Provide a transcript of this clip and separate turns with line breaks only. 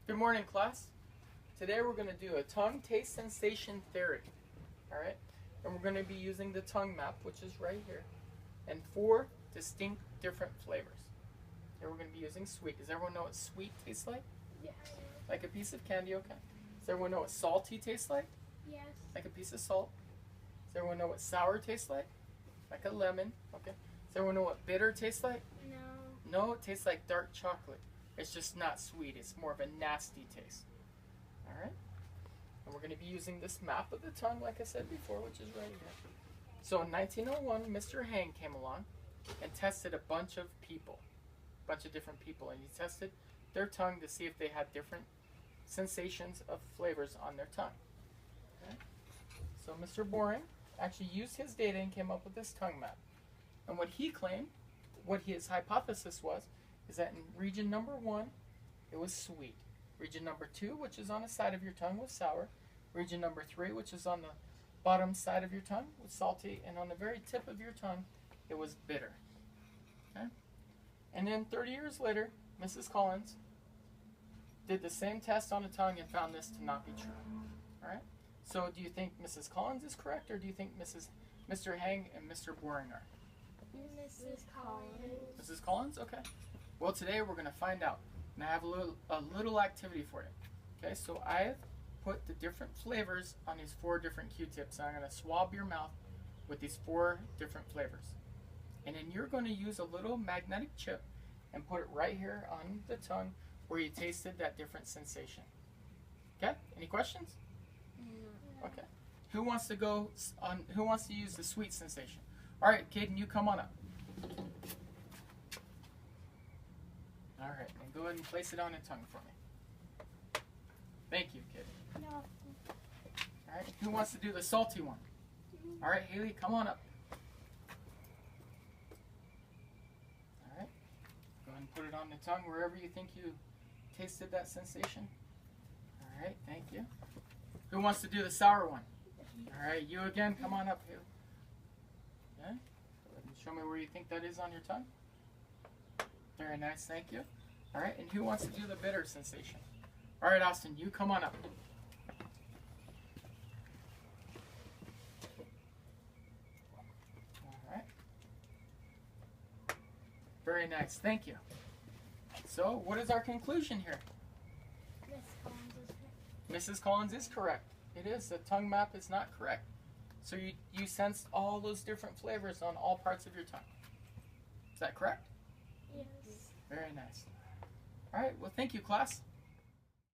Good morning, class. Today we're going to do a tongue taste sensation theory. All right? And we're going to be using the tongue map, which is right here, and 4 distinct different flavors. Here we're going to be using sweet. Does everyone know what sweet tastes like?
Yes.
Like a piece of candy, okay. Does everyone know what salty tastes like?
Yes.
Like a piece of salt. Does everyone know what sour tastes like? Like a lemon, okay. Does everyone know what bitter tastes like?
No.
No, it tastes like dark chocolate. It's just not sweet. It's more of a nasty taste. All right? And we're going to be using this map of the tongue, like I said before, which is right here. So in 1901, Mr. Hang came along and tested a bunch of different people, and he tested their tongue to see if they had different sensations of flavors on their tongue. Okay? So Mr. Boring actually used his data and came up with this tongue map. And what he claimed, what his hypothesis was, is that in region number 1, it was sweet. Region number 2, which is on the side of your tongue, was sour. Region number 3, which is on the bottom side of your tongue, was salty. And on the very tip of your tongue, it was bitter. Okay? And then 30 years later, Mrs. Collins did the same test on the tongue and found this to not be true. All right? So do you think Mrs. Collins is correct, or do you think Mr. Hang and Mr. Boring are?
Mrs. Collins.
Mrs. Collins? Okay. Well, today we're going to find out. And I have a little activity for you. Okay, so I've put the different flavors on these 4 different Q-tips. And I'm going to swab your mouth with these 4 different flavors. And then you're going to use a little magnetic chip and put it right here on the tongue where you tasted that different sensation. Okay? Any questions?
No.
Okay. Who wants to use the sweet sensation? All right, Caden, you come on up. All right, and go ahead and place it on the tongue for me. Thank you, Caden.
No.
All right, who wants to do the salty one? All right, Haley, come on up. All right, go ahead and put it on the tongue wherever you think you tasted that sensation. All right, thank you. Who wants to do the sour one? All right, you again, come on up here. Okay, go ahead and show me where you think that is on your tongue. Very nice, thank you. All right, and who wants to do the bitter sensation? All right, Austin, you come on up. All right. Very nice, thank you. So, what is our conclusion here?
Mrs. Collins is correct.
Mrs. Collins is correct. It is. The tongue map is not correct. So you sensed all those different flavors on all parts of your tongue. Is that correct?
Yes.
Very nice. All right, well, thank you, class.